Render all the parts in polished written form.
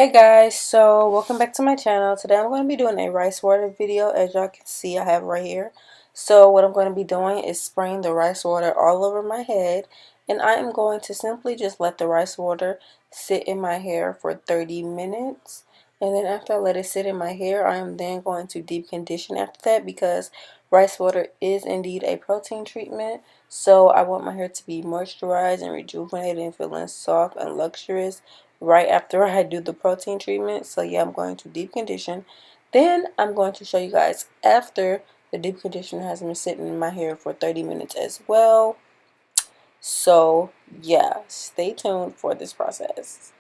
Hey guys, so welcome back to my channel. Today I'm going to be doing a rice water video. As y'all can see, I have right here. So what I'm going to be doing is spraying the rice water all over my head, and I am going to simply just let the rice water sit in my hair for 30 minutes. And then after I let it sit in my hair, I am then going to deep condition after that, because rice water is indeed a protein treatment. So I want my hair to be moisturized and rejuvenated and feeling soft and luxurious right after I do the protein treatment. So yeah, I'm going to deep condition. Then I'm going to show you guys after the deep conditioner has been sitting in my hair for 30 minutes as well. So yeah, stay tuned for this process.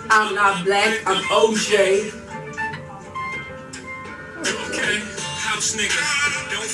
I'm not black, I'm OJ. Okay, house nigga, don't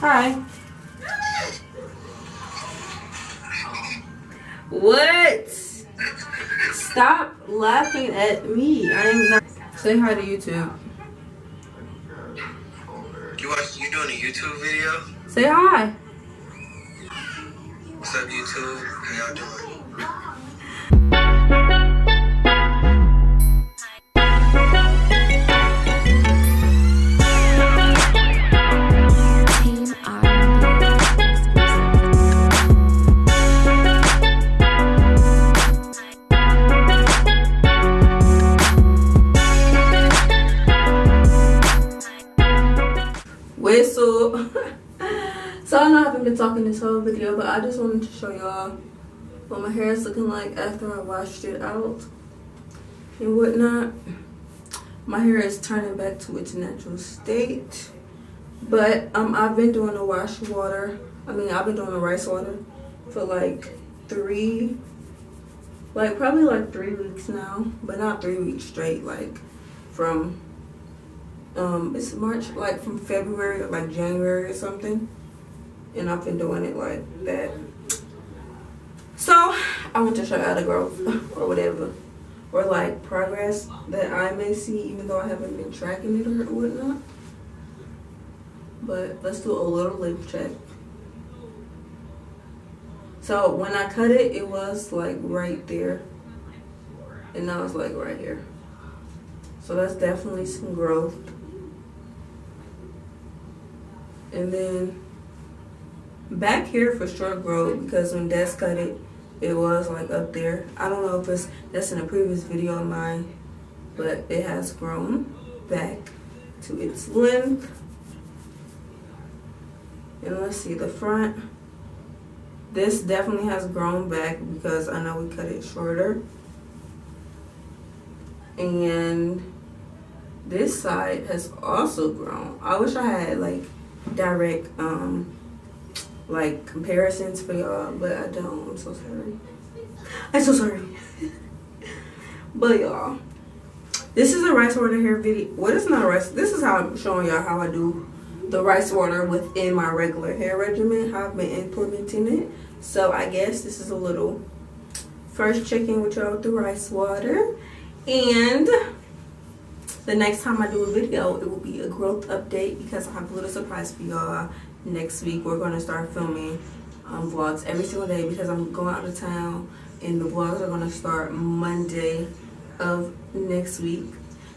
Hi. What? Stop laughing at me. I am not. Say hi to YouTube. You doing a YouTube video? Say hi. What's up, YouTube? How y'all doing? Team RnB. Whistle. So I know I haven't been talking this whole video, but I just wanted to show y'all what my hair is looking like after I washed it out and whatnot. My hair is turning back to its natural state, but I've been doing the wash water. I've been doing the rice water for probably 3 weeks now, but not 3 weeks straight. Like from it's March, like from February or like January or something, and I've been doing it like that. So I want to show y'all the growth or whatever, or like progress that I may see, even though I haven't been tracking it or whatnot. But let's do a little length check. So when I cut it, it was like right there, and now it's like right here. So that's definitely some growth. And then back here for sure growth, because when Des cut it, it was like up there. I don't know if that's in a previous video of mine, but it has grown back to its length. And let's see the front. This definitely has grown back because I know we cut it shorter. And this side has also grown. I wish I had like direct like comparisons for y'all, but I don't. I'm so sorry. I'm so sorry. But y'all, this is a rice water hair video. What is not a rice? This is how I'm showing y'all how I do the rice water within my regular hair regimen, how I've been implementing it. So I guess this is a little first checking with y'all with the rice water. And the next time I do a video, it will be a growth update because I have a little surprise for y'all. Next week, we're going to start filming vlogs every single day because I'm going out of town. And the vlogs are going to start Monday of next week.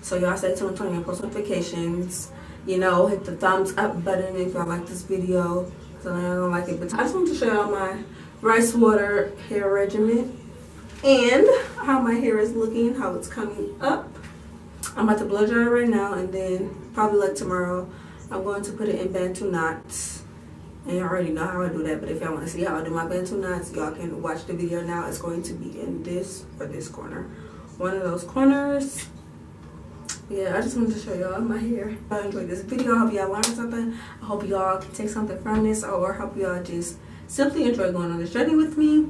So y'all stay tuned, turn your post notifications. You know, hit the thumbs up button if y'all like this video. So I don't like it, but I just want to show y'all my rice water hair regimen and how my hair is looking, how it's coming up. I'm about to blow dry it right now, and then probably like tomorrow I'm going to put it in Bantu knots. And you already know how I do that, but if y'all want to see how I do my Bantu knots, y'all can watch the video now. It's going to be in this or this corner, one of those corners. Yeah, I just wanted to show y'all my hair. I enjoyed this video. I hope y'all learned something. I hope y'all can take something from this, or hope y'all just simply enjoy going on this journey with me.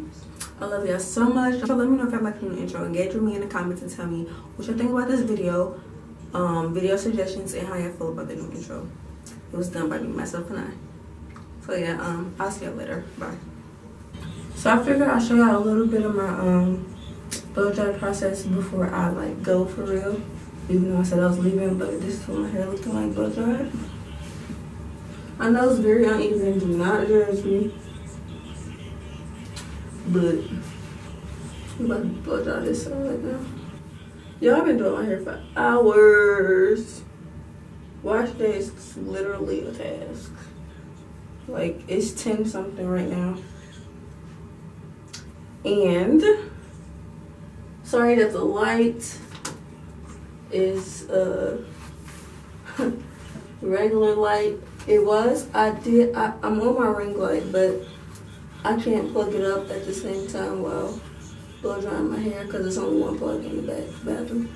I love y'all so much. So let me know if y'all like the new intro. Engage with me in the comments and tell me what you think about this video, video suggestions, and how y'all feel about the new intro. It was done by me, myself, and I. So yeah, I'll see y'all later. Bye. So I figured I'll show y'all a little bit of my blow dry process before I like go for real. Even though I said I was leaving, but this is what my hair looking like blow dried. I know it's very uneven, do not judge me. But I'm about to blow dry this side right now. Y'all, I've been doing my hair for hours. Wash day is literally a task. Like, it's 10 something right now. And sorry that the light is regular light. I'm on my ring light, but I can't plug it up at the same time while blow drying my hair because there's only one plug in the bathroom.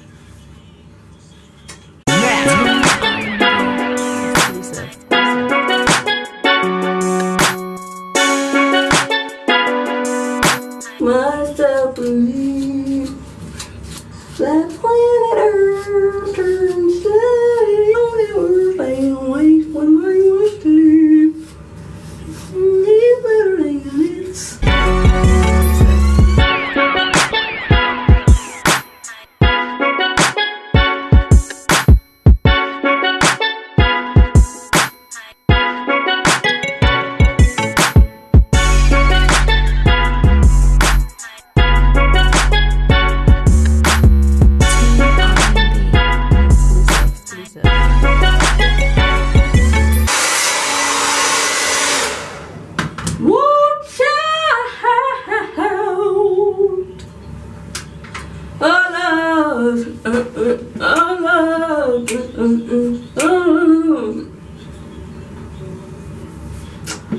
Myself believe that planet Earth turns steady on the earth and waits when I was asleep. It's better than this.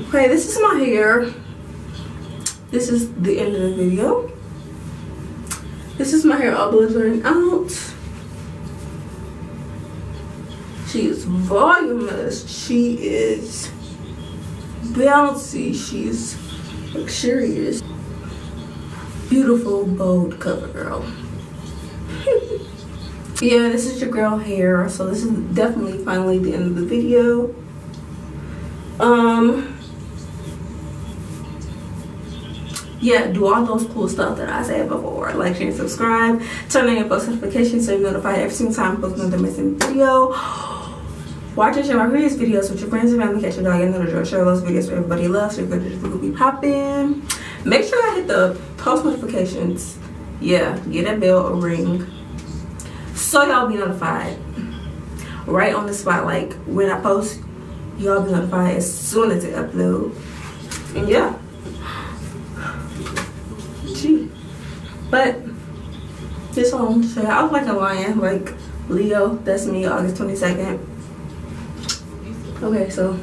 Okay, this is my hair. This is the end of the video. This is my hair all blazing out. She is voluminous. She is bouncy. She is luxurious. Beautiful, bold cover girl. Yeah, this is your girl hair. So this is definitely finally the end of the video. Yeah, do all those cool stuff that I said before. Like, share, and subscribe. Turn on your post notifications so you're notified every single time I post another missing video. Watch and share my previous videos with your friends and family. Catch your dog and another. Share those videos with everybody loves. So your good will be popping. Make sure I hit the post notifications. Yeah, get that bell a ring so y'all be notified right on the spot. Like when I post, y'all be notified as soon as it upload. And yeah. But this one, so I was like a lion, like Leo. That's me, August 22nd. Okay, so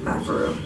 bye for real.